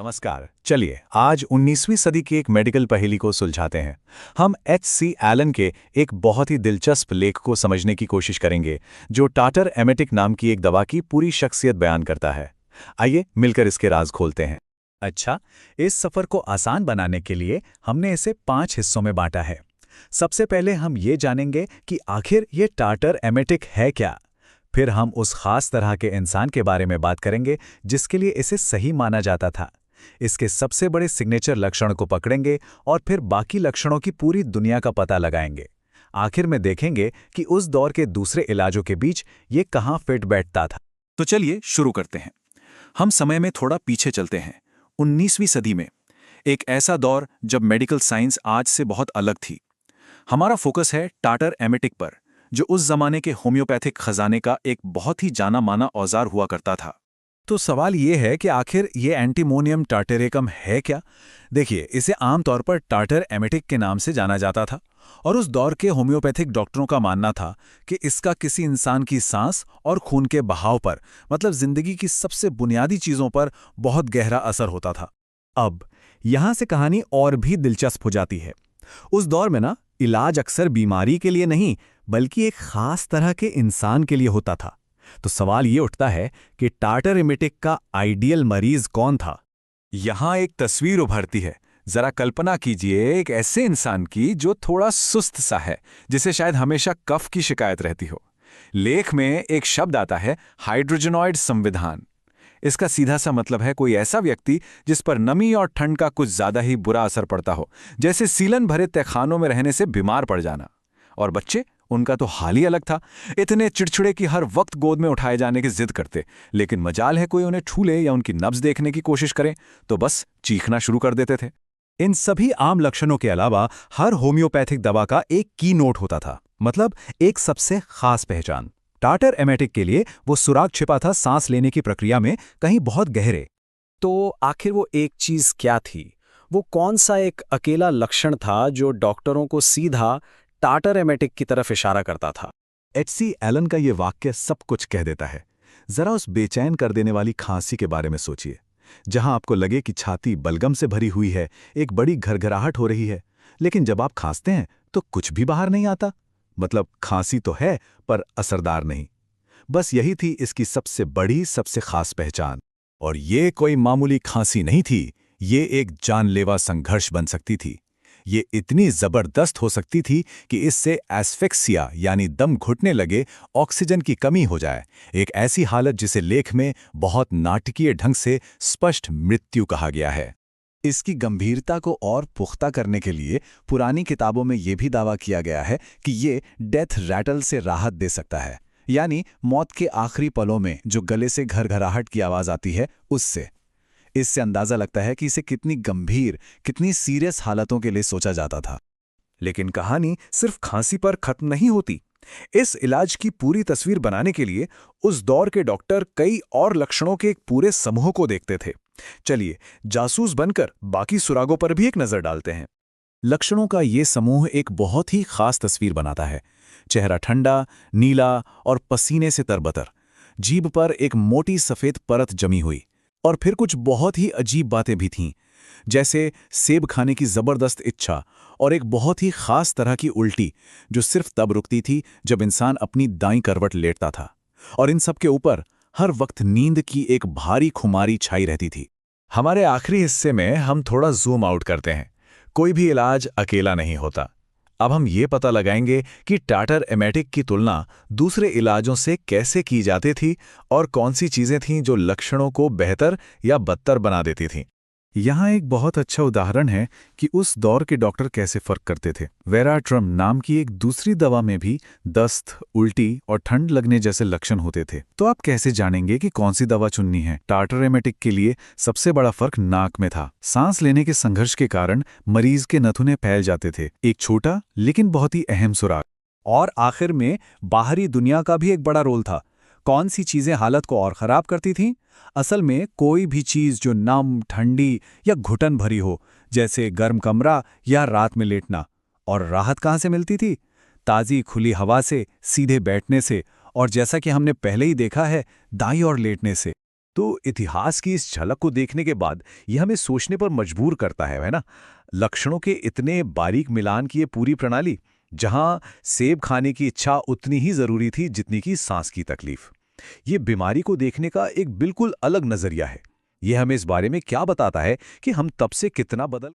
नमस्कार। चलिए आज 19वीं सदी की एक मेडिकल पहेली को सुलझाते हैं। हम H.C. एलन के एक बहुत ही दिलचस्प लेख को समझने की कोशिश करेंगे जो टाटर एमेटिक नाम की एक दवा की पूरी शख्सियत बयान करता है। आइए मिलकर इसके राज खोलते हैं। अच्छा, इस सफ़र को आसान बनाने के लिए हमने इसे 5 हिस्सों में बांटा है। सबसे पहले हम ये जानेंगे कि आखिर ये टाटर एमेटिक है क्या। फिर हम उस खास तरह के इंसान के बारे में बात करेंगे जिसके लिए इसे सही माना जाता था। इसके सबसे बड़े सिग्नेचर लक्षण को पकड़ेंगे और फिर बाकी लक्षणों की पूरी दुनिया का पता लगाएंगे। आखिर में देखेंगे कि उस दौर के दूसरे इलाजों के बीच ये कहाँ फिट बैठता था। तो चलिए शुरू करते हैं। हम समय में थोड़ा पीछे चलते हैं, 19वीं सदी में, एक ऐसा दौर जब मेडिकल साइंस आज से बहुत अलग थी। हमारा फोकस है टाटर एमेटिक पर, जो उस जमाने के होम्योपैथिक खजाने का एक बहुत ही जाना माना औजार हुआ करता था। तो सवाल ये है कि आखिर ये एंटीमोनियम टार्टेरिकम है क्या। देखिए, इसे आमतौर पर टाटर एमेटिक के नाम से जाना जाता था और उस दौर के होम्योपैथिक डॉक्टरों का मानना था कि इसका किसी इंसान की सांस और खून के बहाव पर, मतलब जिंदगी की सबसे बुनियादी चीजों पर बहुत गहरा असर होता था। अब यहां से कहानी और भी दिलचस्प हो जाती है। उस दौर में ना, इलाज अक्सर बीमारी के लिए नहीं बल्कि एक खास तरह के इंसान के लिए होता था। तो सवाल ये उठता है कि टाटर एमेटिक का आइडियल मरीज कौन था। यहां एक तस्वीर उभरती है। जरा कल्पना कीजिए एक ऐसे इंसान की जो थोड़ा सुस्त सा है, जिसे शायद हमेशा कफ की शिकायत रहती हो। लेख में एक शब्द आता है, हाइड्रोजनॉइड संविधान। इसका सीधा सा मतलब है कोई ऐसा व्यक्ति जिस पर नमी और ठंड का कुछ ज्यादा ही बुरा असर पड़ता हो, जैसे सीलन भरे तहखानों में रहने से बीमार पड़ जाना। और बच्चे, उनका तो हाल ही अलग था। इतने चिड़चिड़े कि हर वक्त गोद में उठाए जाने की जिद करते, लेकिन मजाल है कोई उन्हें छू ले या उनकी नब्ज देखने की कोशिश करे तो बस चीखना शुरू कर देते थे। इन सभी आम लक्षणों के अलावा हर होम्योपैथिक दवा का एक की नोट होता था, मतलब एक सबसे खास पहचान। टाटर एमेटिक के लिए वो सुराग छिपा था सांस लेने की प्रक्रिया में, कहीं बहुत गहरे। तो आखिर वो एक चीज क्या थी? वो कौन सा एक अकेला लक्षण था जो डॉक्टरों को सीधा टाटर एमेटिक की तरफ इशारा करता था? H.C. एलन का ये वाक्य सब कुछ कह देता है। जरा उस बेचैन कर देने वाली खांसी के बारे में सोचिए, जहां आपको लगे कि छाती बलगम से भरी हुई है, एक बड़ी घरघराहट हो रही है, लेकिन जब आप खांसते हैं तो कुछ भी बाहर नहीं आता। मतलब खांसी तो है पर असरदार नहीं। बस यही थी इसकी सबसे बड़ी, सबसे खास पहचान। और ये कोई मामूली खांसी नहीं थी, ये एक जानलेवा संघर्ष बन सकती थी। ये इतनी जबरदस्त हो सकती थी कि इससे एस्फिक्सिया यानी दम घुटने लगे, ऑक्सीजन की कमी हो जाए, एक ऐसी हालत जिसे लेख में बहुत नाटकीय ढंग से स्पष्ट मृत्यु कहा गया है। इसकी गंभीरता को और पुख्ता करने के लिए पुरानी किताबों में यह भी दावा किया गया है कि ये डेथ रैटल से राहत दे सकता है, यानी मौत के आखिरी पलों में जो गले से घरघराहट की आवाज आती है, उससे। इससे अंदाजा लगता है कि इसे कितनी गंभीर, कितनी सीरियस हालतों के लिए सोचा जाता था। लेकिन कहानी सिर्फ खांसी पर खत्म नहीं होती। इस इलाज की पूरी तस्वीर बनाने के लिए उस दौर के डॉक्टर कई और लक्षणों के एक पूरे समूह को देखते थे। चलिए जासूस बनकर बाकी सुरागों पर भी एक नजर डालते हैं। लक्षणों का ये समूह एक बहुत ही खास तस्वीर बनाता है। चेहरा ठंडा, नीला और पसीने से तरबतर, जीभ पर एक मोटी सफेद परत जमी हुई, और फिर कुछ बहुत ही अजीब बातें भी थीं, जैसे सेब खाने की जबरदस्त इच्छा और एक बहुत ही खास तरह की उल्टी जो सिर्फ तब रुकती थी जब इंसान अपनी दाईं करवट लेटता था। और इन सब के ऊपर हर वक्त नींद की एक भारी खुमारी छाई रहती थी। हमारे आखिरी हिस्से में हम थोड़ा जूम आउट करते हैं। कोई भी इलाज अकेला नहीं होता। अब हम ये पता लगाएंगे कि टाटर एमेटिक की तुलना दूसरे इलाजों से कैसे की जाती थी और कौन सी चीजें थीं जो लक्षणों को बेहतर या बदतर बना देती थीं। यहाँ एक बहुत अच्छा उदाहरण है कि उस दौर के डॉक्टर कैसे फर्क करते थे। वेराट्रम नाम की एक दूसरी दवा में भी दस्त, उल्टी और ठंड लगने जैसे लक्षण होते थे। तो आप कैसे जानेंगे कि कौन सी दवा चुननी है? टाटर एमेटिक के लिए सबसे बड़ा फर्क नाक में था। सांस लेने के संघर्ष के कारण मरीज के नथुने फैल जाते थे, एक छोटा लेकिन बहुत ही अहम सुराग। और आखिर में बाहरी दुनिया का भी एक बड़ा रोल था। कौन सी चीजें हालत को और खराब करती थीं? असल में कोई भी चीज जो नम, ठंडी या घुटन भरी हो, जैसे गर्म कमरा या रात में लेटना। और राहत कहाँ से मिलती थी? ताज़ी खुली हवा से, सीधे बैठने से, और जैसा कि हमने पहले ही देखा है, दाईं ओर लेटने से। तो इतिहास की इस झलक को देखने के बाद यह हमें सोचने पर मजबूर करता है ना? लक्षणों के इतने बारीक मिलान की ये पूरी प्रणाली, जहां सेब खाने की इच्छा उतनी ही जरूरी थी जितनी कि सांस की तकलीफ। ये बीमारी को देखने का एक बिल्कुल अलग नजरिया है। यह हमें इस बारे में क्या बताता है कि हम तब से कितना बदल